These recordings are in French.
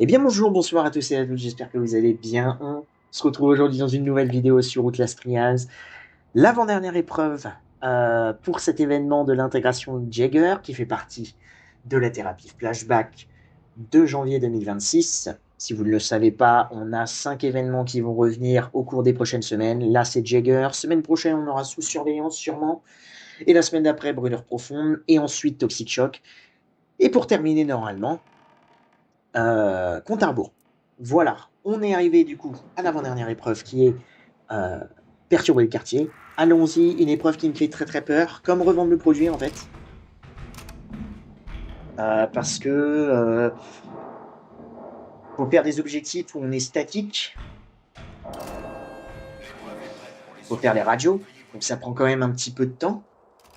Eh bien bonjour, bonsoir à tous et à toutes, j'espère que vous allez bien. On se retrouve aujourd'hui dans une nouvelle vidéo sur Outlast Trials. L'avant-dernière épreuve pour cet événement de l'intégration de Jagger qui fait partie de la thérapie flashback de janvier 2026. Si vous ne le savez pas, on a 5 événements qui vont revenir au cours des prochaines semaines. Là c'est Jagger, semaine prochaine on aura Sous Surveillance sûrement, et la semaine d'après Brûlure Profonde, et ensuite Toxic Shock. Et pour terminer normalement, compte à rebours. Voilà, on est arrivé du coup à l'avant-dernière épreuve qui est euh, perturber le quartier. Allons-y, une épreuve qui me fait très très peur, comme revendre le produit en fait. Parce que faut faire des objectifs où on est statique, faut faire les radios, donc ça prend quand même un petit peu de temps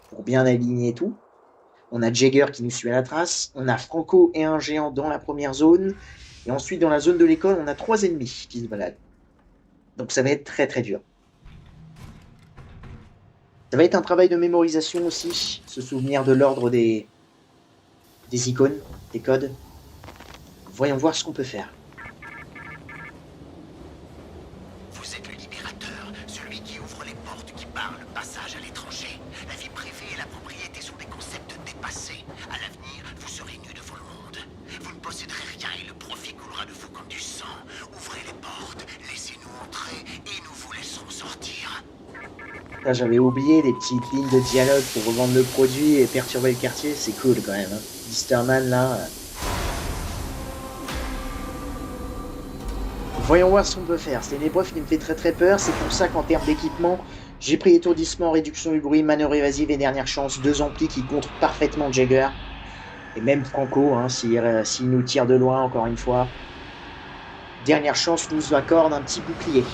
pour bien aligner tout. On a Jagger qui nous suit à la trace, on a Franco et un géant dans la première zone, et ensuite dans la zone de l'école, on a 3 ennemis qui se baladent. Donc ça va être très très dur. Ça va être un travail de mémorisation aussi, se souvenir de l'ordre des icônes, des codes. Voyons voir ce qu'on peut faire. Vous êtes le libérateur, celui qui ouvre les portes, qui barre le passage à l'étranger. La vie privée et la propriété sont des concepts dépassés. À l'avenir, vous serez nus devant le monde. Vous ne posséderez rien et le profit coulera de vous comme du sang. Ouvrez les portes, laissez-nous entrer et nous vous laisserons sortir. Là, j'avais oublié les petites lignes de dialogue pour revendre le produit et perturber le quartier, c'est cool quand même. Hein. Misterman là. Voyons voir ce qu'on peut faire. C'est une épreuve qui me fait très très peur. C'est pour ça qu'en termes d'équipement, j'ai pris étourdissement, réduction du bruit, manœuvre évasive et dernière chance. 2 amplis qui contre parfaitement Jagger. Et même Franco, hein, s'il nous tire de loin, encore une fois. Dernière chance nous accorde un petit bouclier.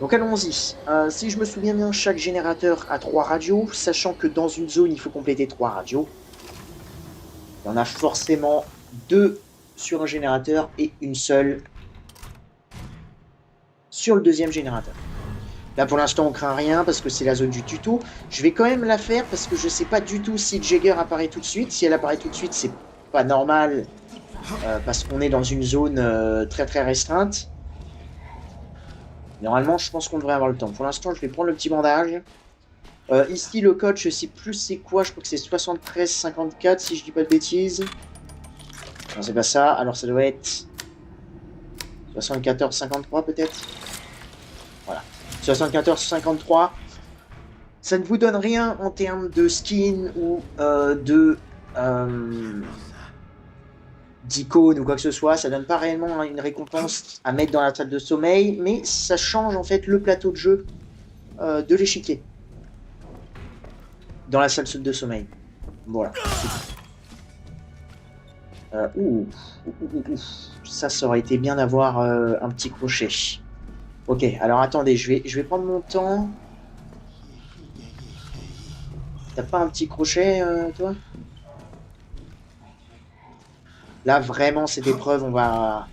Donc allons-y. Si je me souviens bien, chaque générateur a 3 radios, sachant que dans une zone, il faut compléter 3 radios. Il y en a forcément 2 sur un générateur et une seule sur le deuxième générateur. Là pour l'instant on craint rien parce que c'est la zone du tuto. Je vais quand même la faire parce que je sais pas du tout si Jagger apparaît tout de suite. Si elle apparaît tout de suite, c'est pas normal parce qu'on est dans une zone très très restreinte. Normalement je pense qu'on devrait avoir le temps. Pour l'instant je vais prendre le petit bandage. Ici le code je sais plus c'est quoi, je crois que c'est 7354 si je dis pas de bêtises. Non c'est pas ça, alors ça doit être 7453 peut-être. Voilà. 7453. Ça ne vous donne rien en termes de skin ou d'icône ou quoi que ce soit. Ça donne pas réellement une récompense à mettre dans la salle de sommeil, mais ça change en fait le plateau de jeu de l'échiquier dans la salle de sommeil. Voilà. Ça aurait été bien d'avoir un petit crochet. Ok, alors attendez, je vais prendre mon temps. T'as pas un petit crochet, toi? Là, vraiment, cette épreuve, on va...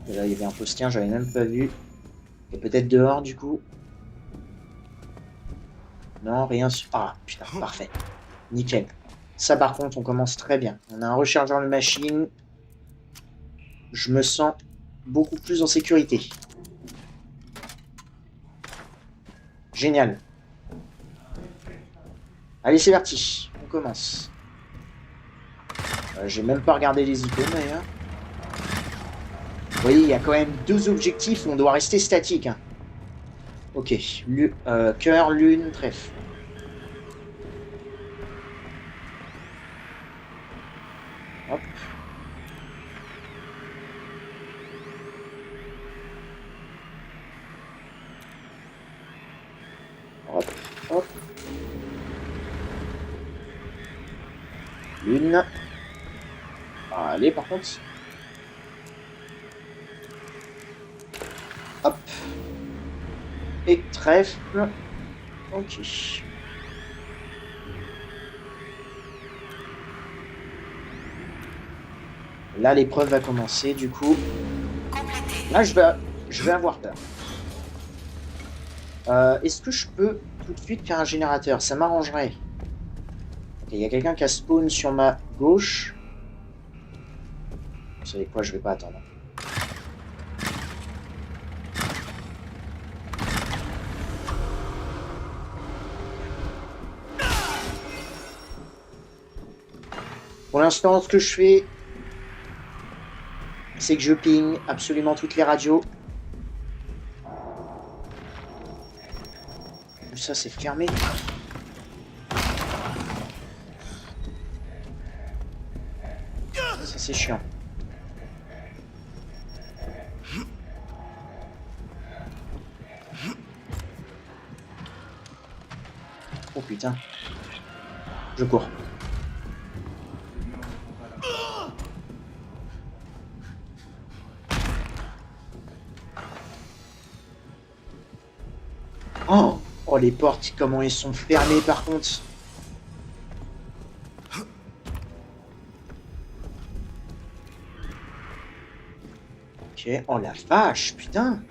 Et là, il y avait un postien, j'avais même pas vu. Et peut-être dehors, du coup. Non, rien sur... Ah, putain, parfait. Nickel. Ça, par contre, on commence très bien. On a un rechargeur de machine. Je me sens beaucoup plus en sécurité. Génial. Allez, c'est parti. On commence. J'ai même pas regardé les icônes, d'ailleurs. Vous voyez, il y a quand même 2 objectifs où on doit rester statique. Hein. Ok. Cœur, lune, trèfle. Hop. Hop. Hop. Lune. Allez, par contre. Hop. Et trèfle. Ok. Là, l'épreuve va commencer, du coup. Là, je vais avoir peur. Est-ce que je peux tout de suite faire un générateur? Ça m'arrangerait. Ok, Il y a quelqu'un qui a spawn sur ma gauche. Vous savez quoi, je vais pas attendre. Pour l'instant, ce que je fais, c'est que je ping absolument toutes les radios. Ça, c'est fermé. Ça, c'est chiant. Oh putain. Je cours. Oh, oh, les portes, comment elles sont fermées par contre. Ok, oh la vache, putain.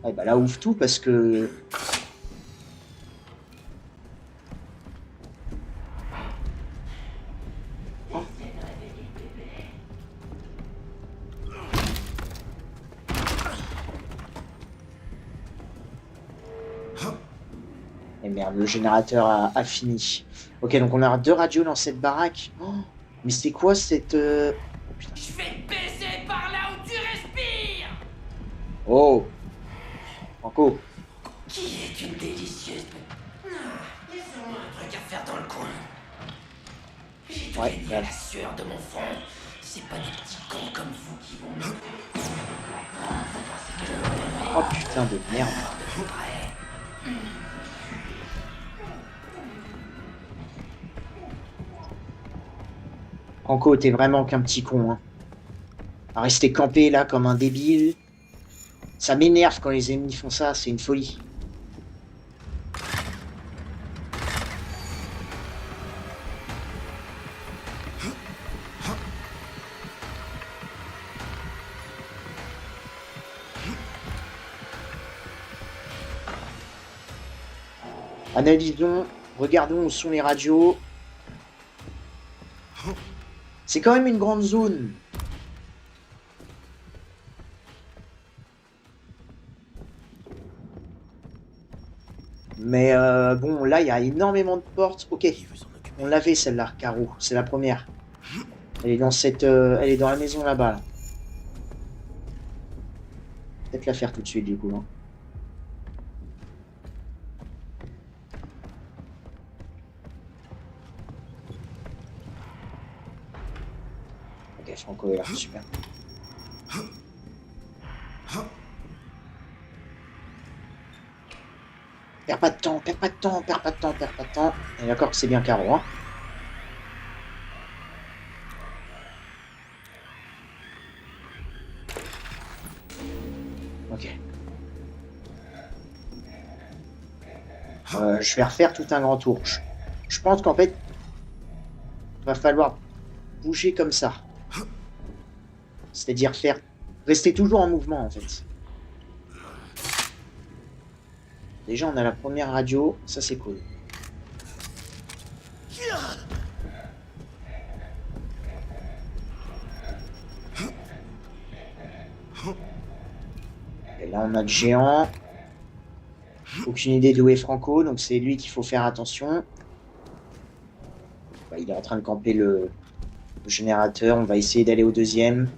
Ah bah là, ouvre tout parce que... Et merde, le générateur a fini. Ok, donc on a 2 radios dans cette baraque. Oh, mais c'est quoi cette... Oh, putain. Je vais te baiser par là où tu respires. Oh, Franco. Qui est une délicieuse... Il y a sûrement un truc à faire dans le coin. J'ai tout gagné à la sueur de mon front. C'est pas des petits cons comme vous qui vont me... Oh putain de merde. Franco, t'es vraiment qu'un petit con, hein. À rester campé là comme un débile. Ça m'énerve quand les ennemis font ça, c'est une folie. Analysons, regardons où sont les radios. C'est quand même une grande zone. Mais bon, là, il y a énormément de portes. Ok, on l'avait celle-là, Caro. C'est la première. Elle est dans cette, elle est dans la maison là-bas. Là. Peut-être la faire tout de suite, du coup. Hein. Ok, Franco est là, super. Perds pas de temps, perds pas de temps, perds pas de temps, perds pas de temps. On est d'accord que c'est bien Caro, hein. Ok. Je vais refaire tout un grand tour. Je pense qu'en fait, il va falloir bouger comme ça. C'est-à-dire rester toujours en mouvement, en fait. Déjà, on a la première radio, ça c'est cool. Et là, on a le géant. Aucune idée d'où est Franco, donc c'est lui qu'il faut faire attention. Bah, il est en train de camper le générateur, on va essayer d'aller au deuxième.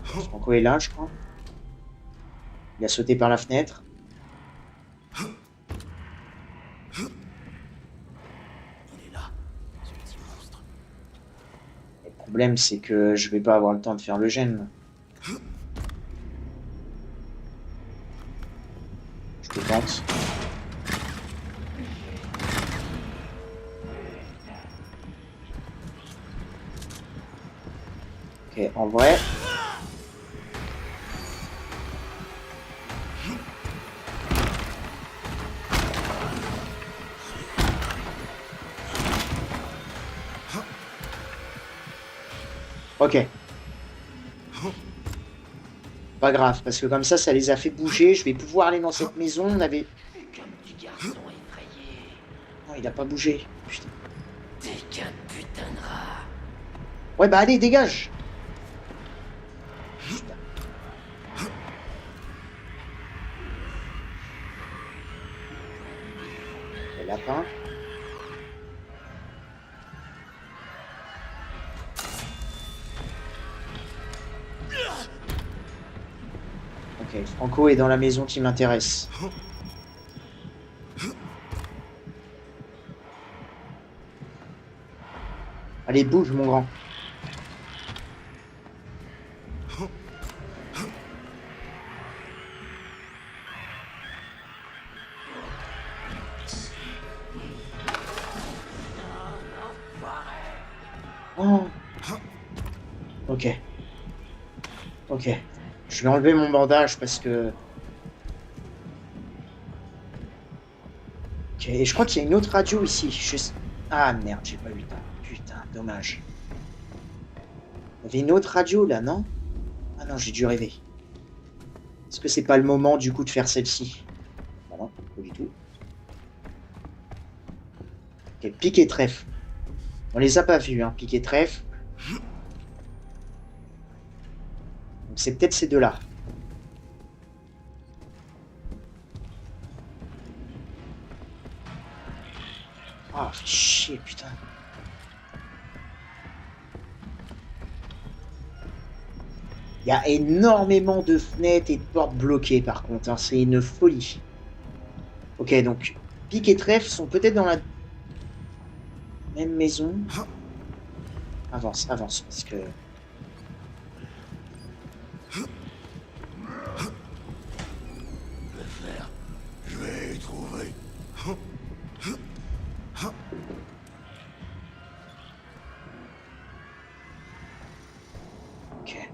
Franco est là, je crois. Il a sauté par la fenêtre. Il est là, ce petit monstre. Le problème, c'est que je vais pas avoir le temps de faire le gène. Je le tente. Ok, en vrai... Ok. Pas grave, parce que comme ça les a fait bouger. Je vais pouvoir aller dans cette maison. On avait... Qu'un petit garçon effrayé. Non, il a pas bougé. Putain. T'es qu'un putain de rat. Ouais, bah allez, dégage. Putain. Le lapin. Ok, Franco est dans la maison qui m'intéresse. Allez, bouge, mon grand. Oh. Ok. Ok. Je vais enlever mon bandage parce que... Ok, et je crois qu'il y a une autre radio ici. Ah merde, j'ai pas vu ça. Putain, dommage. Il y avait une autre radio là, non? Ah non, j'ai dû rêver. Est-ce que c'est pas le moment du coup de faire celle-ci? Bah non, pas du tout. Ok, pique et trèfle. On les a pas vus, hein, pique et trèfle. Donc c'est peut-être ces deux-là. Ah, fait chier, putain. Il y a énormément de fenêtres et de portes bloquées par contre, hein, c'est une folie. Ok, donc pique et trèfle sont peut-être dans la même maison. Avance, avance, parce que... Je vais y trouver. Ok.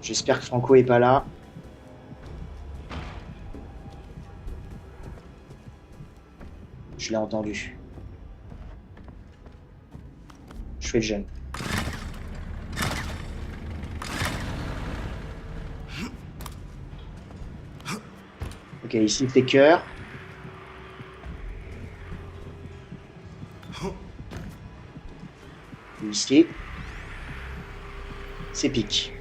J'espère que Franco est pas là. Je l'ai entendu. Je fais le jeune. Ok, ici c'est cœur. Ici, c'est pique.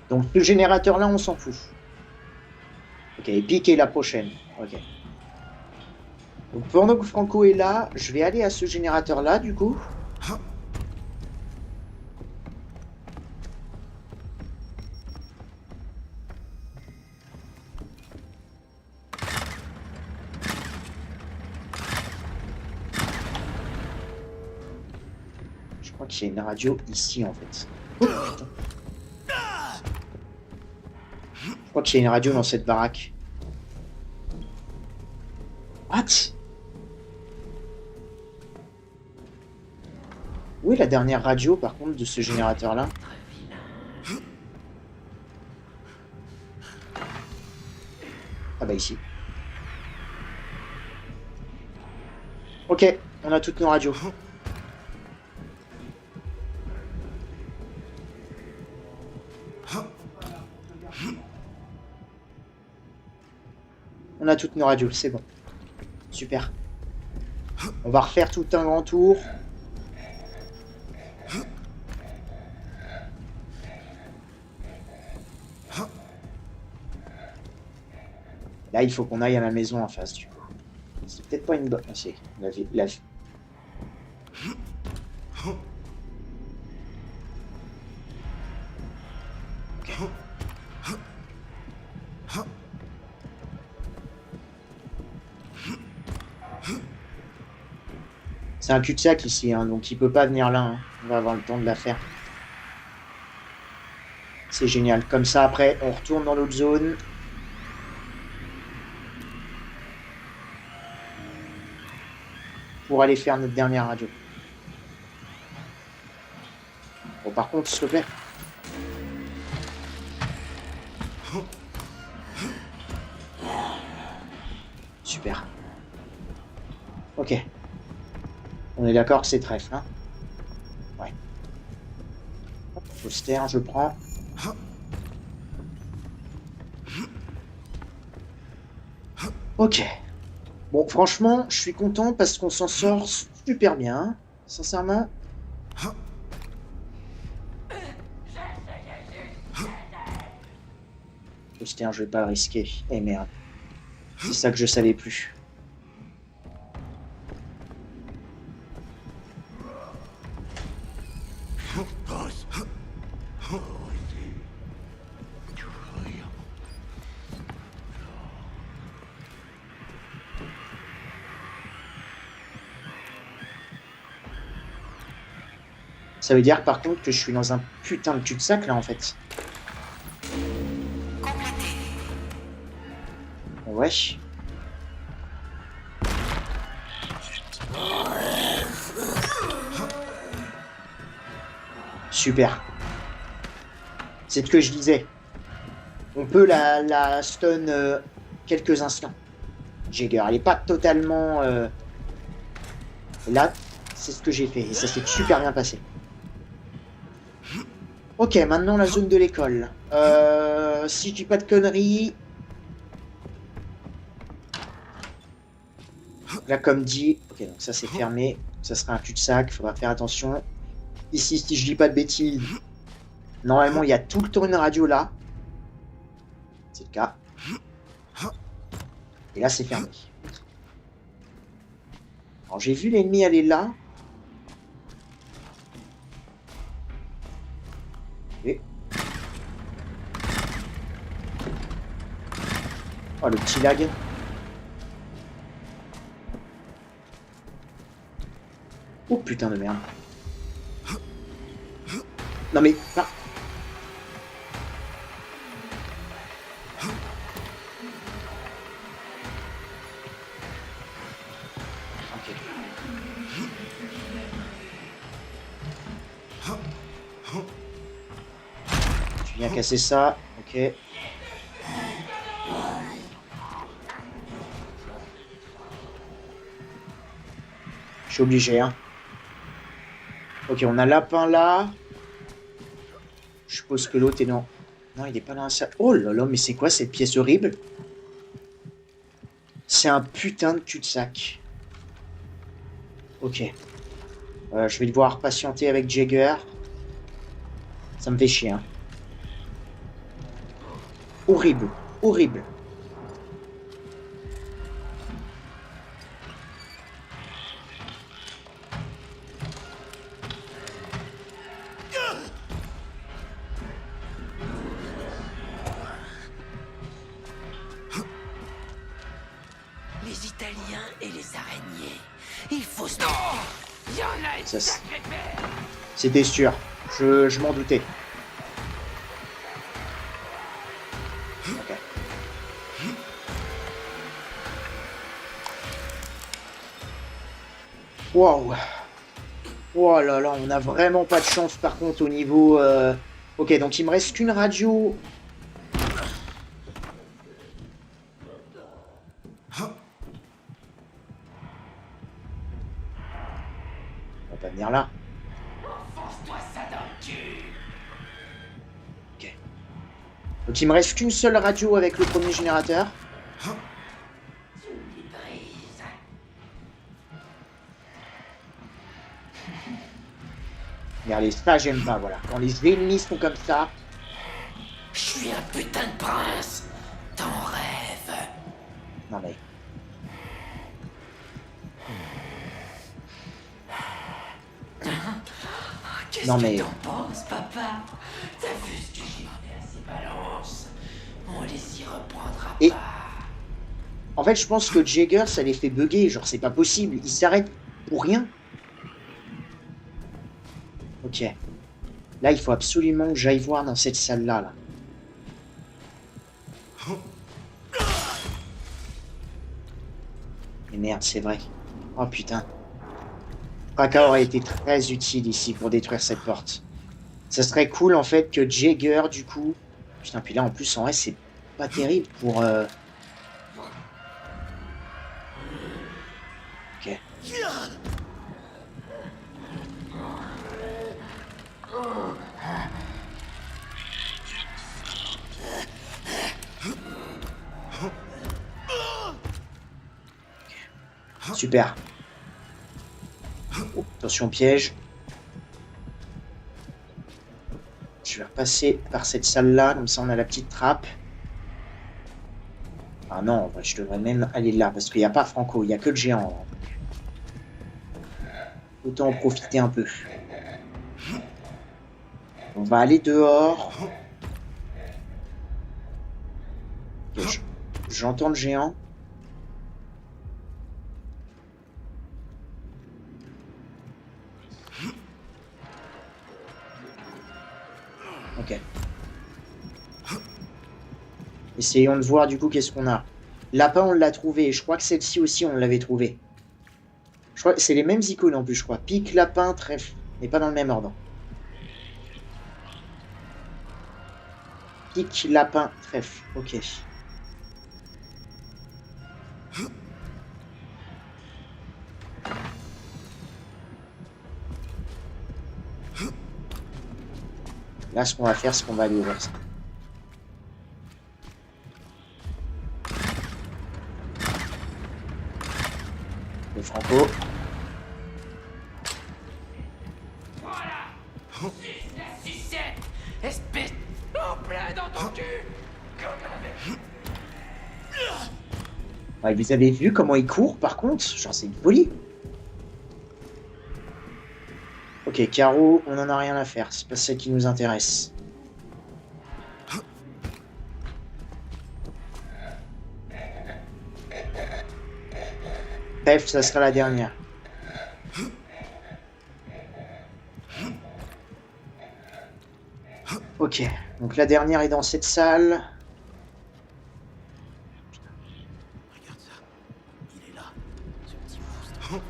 Donc ce générateur-là, on s'en fout. Ok, pique est la prochaine. Ok. Donc pendant que Franco est là, je vais aller à ce générateur-là, du coup. Je crois qu'il y a une radio ici, en fait. Oh, putain. Je crois qu'il y a une radio dans cette baraque. What? Où est la dernière radio, par contre, de ce générateur-là? Ah bah ici. Ok, on a toutes nos radios. On a toutes nos radios, c'est bon. Super. On va refaire tout un grand tour. Là, il faut qu'on aille à la maison en face, du coup. C'est peut-être pas une bonne... Ah, c'est la... Ok. C'est un cul-de-sac ici, hein, donc il peut pas venir là. Hein. On va avoir le temps de la faire. C'est génial. Comme ça, après, on retourne dans l'autre zone. Pour aller faire notre dernière radio. Bon, par contre, s'il te plaît. Super. Ok. On est d'accord que c'est trèfle, hein? Ouais. Poster, je prends. Ok. Bon, franchement, je suis content parce qu'on s'en sort super bien, hein, sincèrement. Poster, je vais pas le risquer. Eh merde. C'est ça que je savais plus. Ça veut dire par contre que je suis dans un putain de cul-de-sac là en fait. Ouais. Super. C'est ce que je disais. On peut la stun quelques instants. Jagger, elle est pas totalement... Là, c'est ce que j'ai fait et ça s'est super bien passé. Ok, maintenant la zone de l'école. Si je dis pas de conneries... Là, comme dit... Ok, donc ça c'est fermé. Ça sera un cul-de-sac, il faudra faire attention. Ici, si je dis pas de bêtises... Normalement, il y a tout le temps une radio là. C'est le cas. Et là, c'est fermé. Alors, j'ai vu l'ennemi aller là. Et... Oh, le petit lag. Oh, putain de merde. Non, mais... Ah. Tu viens casser ça, ok. Je suis obligé, hein. Ok, on a lapin là. Je suppose que l'autre est non. Non, il est pas dans la salle. Oh là là, mais c'est quoi cette pièce horrible? C'est un putain de cul-de-sac. Ok. Je vais devoir patienter avec Jagger. Ça me fait chier, hein. Horrible. Horrible. Les Italiens et les araignées. Il faut se... Il y en a une Ça, sacrée paire. c'était sûr. Je m'en doutais. Ok. Waouh. Oh là là, on a vraiment pas de chance par contre au niveau... Ok, donc il me reste qu'une radio. On va pas venir là. Enfonce-toi ça dans le cul. Ok. Donc il me reste qu'une seule radio avec le premier générateur. Tu me brises. Regardez, ça j'aime pas, voilà. Quand les ennemis sont comme ça... Je suis un putain de prince. T'en rêves. Non mais... Qu'est-ce Non, que mais- t'en penses, papa? T'as vu ce que j'ai fait à ces balances? On les y reprendra Et- pas. En fait, je pense que Jagger, ça les fait bugger. Genre, c'est pas possible. Il s'arrête pour rien. Ok. Là, il faut absolument que j'aille voir dans cette salle-là, là. Mais merde, c'est vrai. Oh putain. Raka aurait été très utile ici pour détruire cette porte. Ça serait cool en fait que Jagger du coup... Putain, puis là en plus en vrai c'est pas terrible pour... Ok. Super. Oh, attention piège. Je vais repasser par cette salle-là, comme ça on a la petite trappe. Ah non, je devrais même aller là, parce qu'il n'y a pas Franco, il n'y a que le géant. Autant en profiter un peu. On va aller dehors. Okay, j'entends le géant. Ok. Essayons de voir du coup qu'est-ce qu'on a. Lapin, on l'a trouvé. Je crois que celle-ci aussi, on l'avait trouvée. Je crois que c'est les mêmes icônes en plus, je crois. Pique, lapin, trèfle. Mais pas dans le même ordre. Pique, lapin, trèfle. Ok. Là, ce qu'on va faire, c'est qu'on va aller ouvrir ça. Le Franco. Voilà. 6-7, espèce en plein dans ton cul. Comme avec... Ouais, vous avez vu comment il court, par contre? Genre, c'est une folie. Ok, Caro, on en a rien à faire. C'est pas ça qui nous intéresse. Bref, ça sera la dernière. Ok, donc la dernière est dans cette salle. Regarde ça. Il est là. Ce petit monstre.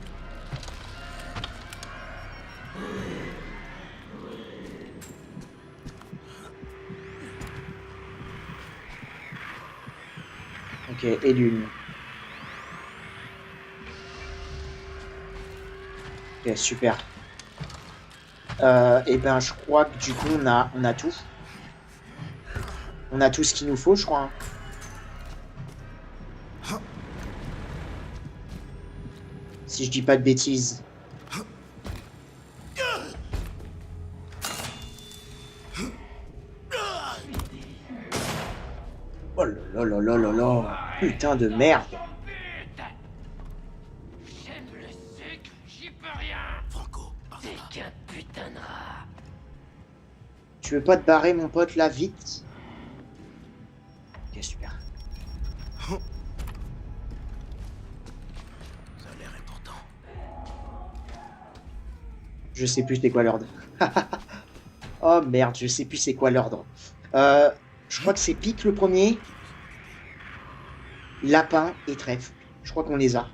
Ok, et l'une. Ok, super. Et ben, je crois que du coup, on a tout. On a tout ce qu'il nous faut, je crois. Si je dis pas de bêtises. Oh là là là là là là. Putain de merde. J'aime le sucre, j'y peux rien. Franco, par T'es là. qu'un putain de rat. Tu veux pas te barrer, mon pote, là, vite? Ok, super. Ça a l'air important. Je sais plus c'est quoi l'ordre. Oh merde, je sais plus c'est quoi l'ordre. Je crois que c'est pique le premier. Lapin et trèfle. Je crois qu'on les a.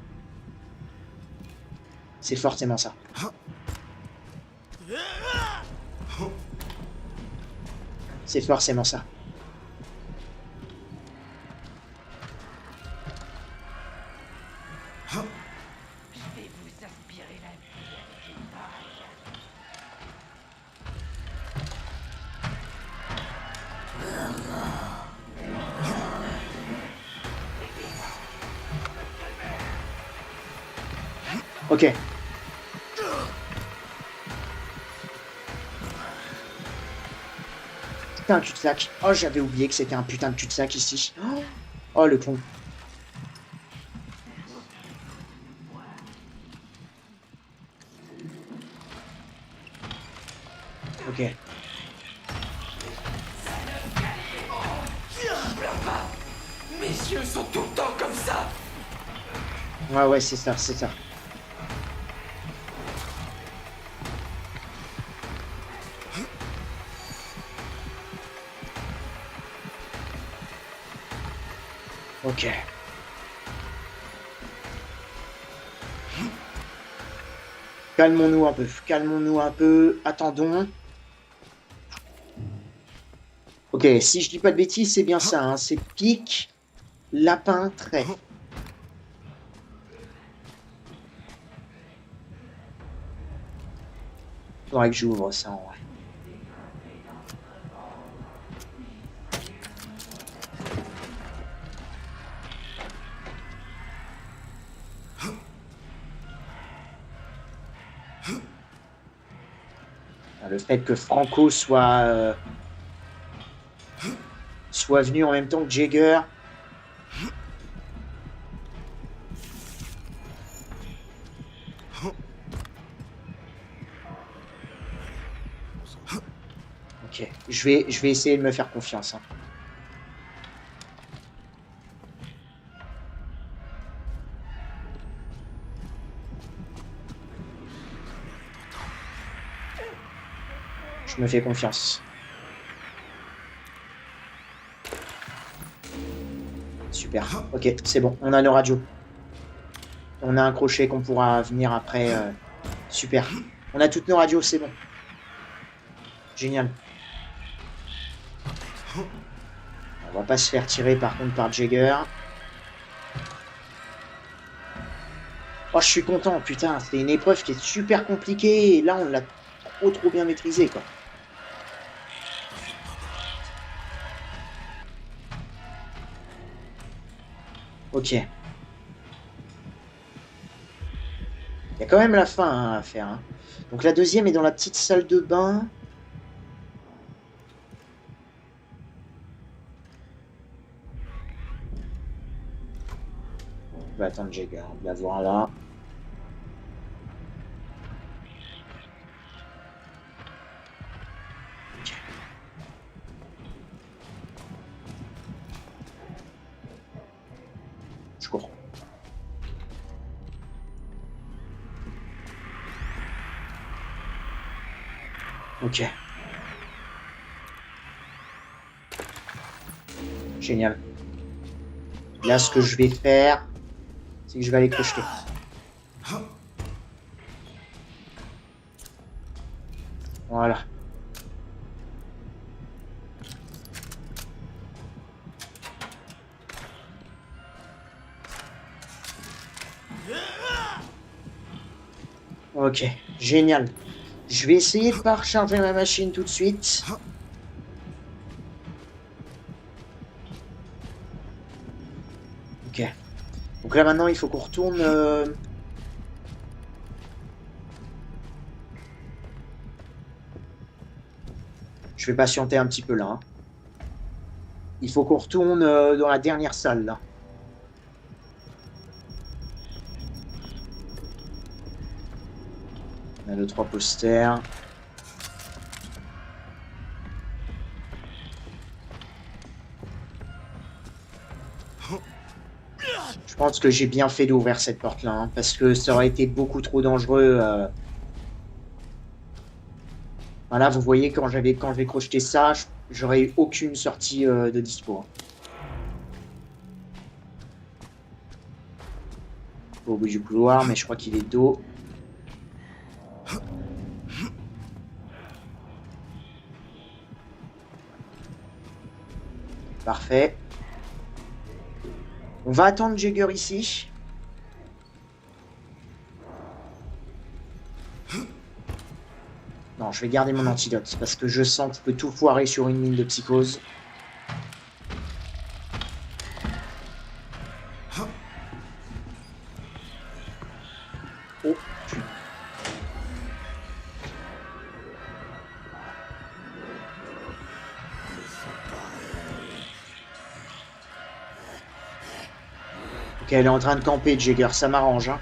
C'est forcément ça. C'est forcément ça. Je vais vous aspirer la vie avec une paille. Ok. Putain, un cul-de-sac. Oh, j'avais oublié que c'était un putain de cul-de-sac ici. Oh, le con. Ok. Mes yeux sont tout le temps comme ça. Ouais, ouais, c'est ça, c'est ça. Ok. Calmons-nous un peu, calmons-nous un peu, attendons. Ok, si je dis pas de bêtises, c'est bien ça, hein. C'est pique, lapin, trait. Faudrait que j'ouvre ça en vrai. Le fait que Franco soit venu en même temps que Jagger. Ok, je vais essayer de me faire confiance. Hein. Je me fais confiance. Super. Ok, c'est bon. On a nos radios. On a un crochet qu'on pourra venir après. Super. On a toutes nos radios, c'est bon. Génial. On va pas se faire tirer par contre par Jagger. Oh, je suis content, putain. C'était une épreuve qui est super compliquée. Et là, on l'a trop bien maîtrisé, quoi. Ok. Il y a quand même la fin hein, à faire. Hein. Donc la deuxième est dans la petite salle de bain. On va attendre Jagger, on va la voir là. Okay. Je cours. Ok. Génial. Là, ce que je vais faire, c'est que je vais aller crocheter. Voilà. Ok, génial. Je vais essayer de pas recharger ma machine tout de suite. Ok. Donc là maintenant il faut qu'on retourne... Je vais patienter un petit peu là. Hein. Il faut qu'on retourne dans la dernière salle là. On a le 3 posters. Je pense que j'ai bien fait d'ouvrir cette porte-là, hein, parce que ça aurait été beaucoup trop dangereux. Voilà, vous voyez, quand j'ai crocheté ça, j'aurais eu aucune sortie de dispo. Au bout du couloir, mais je crois qu'il est dos. Parfait. On va attendre Jagger ici. Non, je vais garder mon antidote, parce que je sens que je peux tout foirer sur une mine de psychose. Oh, putain. Ok, elle est en train de camper, Jagger, ça m'arrange. Hein.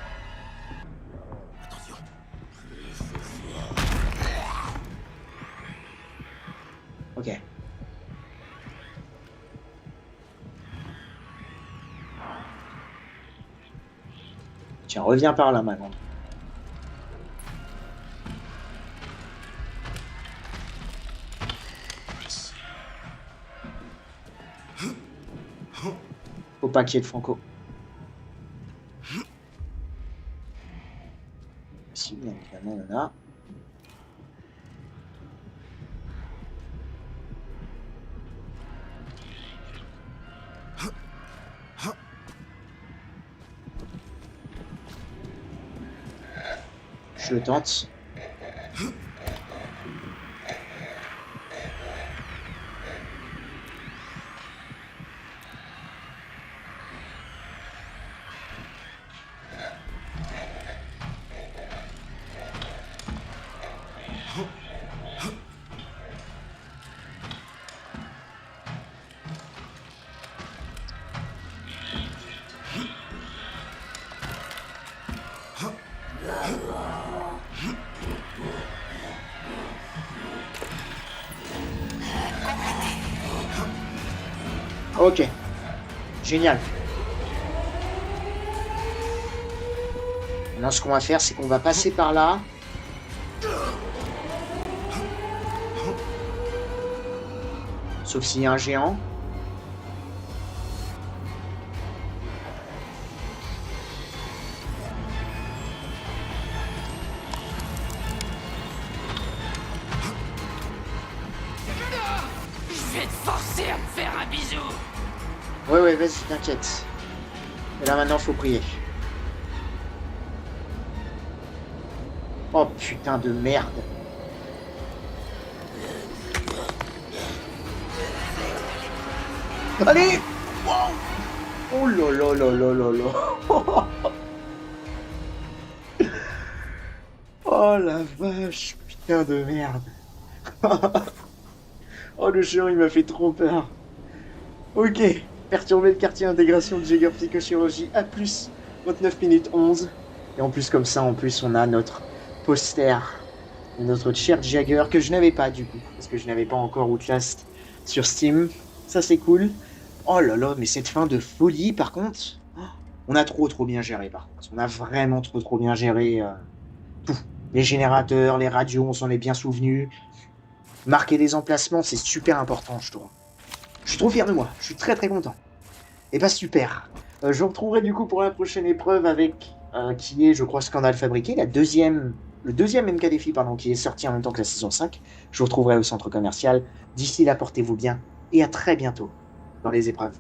Ok. Tiens, reviens par là maintenant. Faut pas qu'il y ait de Franco. Si, bien évidemment, on en a. Je le tente. Ok. Génial. Maintenant, ce qu'on va faire, c'est qu'on va passer par là. Sauf s'il y a un géant. Je vais te forcer à me faire un bisou. Ouais, vas-y, t'inquiète. Et là, maintenant, faut prier. Oh, putain de merde. Allez! Wow! Oh là là là là là là! Oh la vache! Putain de merde! Oh, le géant, il m'a fait trop peur! Ok, perturber le quartier intégration de Jaeger Psychochirurgie à plus 29 minutes 11. Et en plus, comme ça, on a notre poster de notre cher Jagger que je n'avais pas du coup, parce que je n'avais pas encore Outlast sur Steam. Ça, c'est cool. Oh là là, mais cette fin de folie, par contre, on a trop bien géré, par contre. On a vraiment trop bien géré tout. Les générateurs, les radios, on s'en est bien souvenu. Marquer des emplacements, c'est super important, je trouve. Je suis trop fier de moi, je suis très content. Et bah super. Je vous retrouverai du coup pour la prochaine épreuve avec qui est, je crois, Scandale Fabriqué, le deuxième MK Défi, pardon, qui est sorti en même temps que la saison 5. Je vous retrouverai au centre commercial. D'ici là, portez-vous bien et à très bientôt dans les épreuves.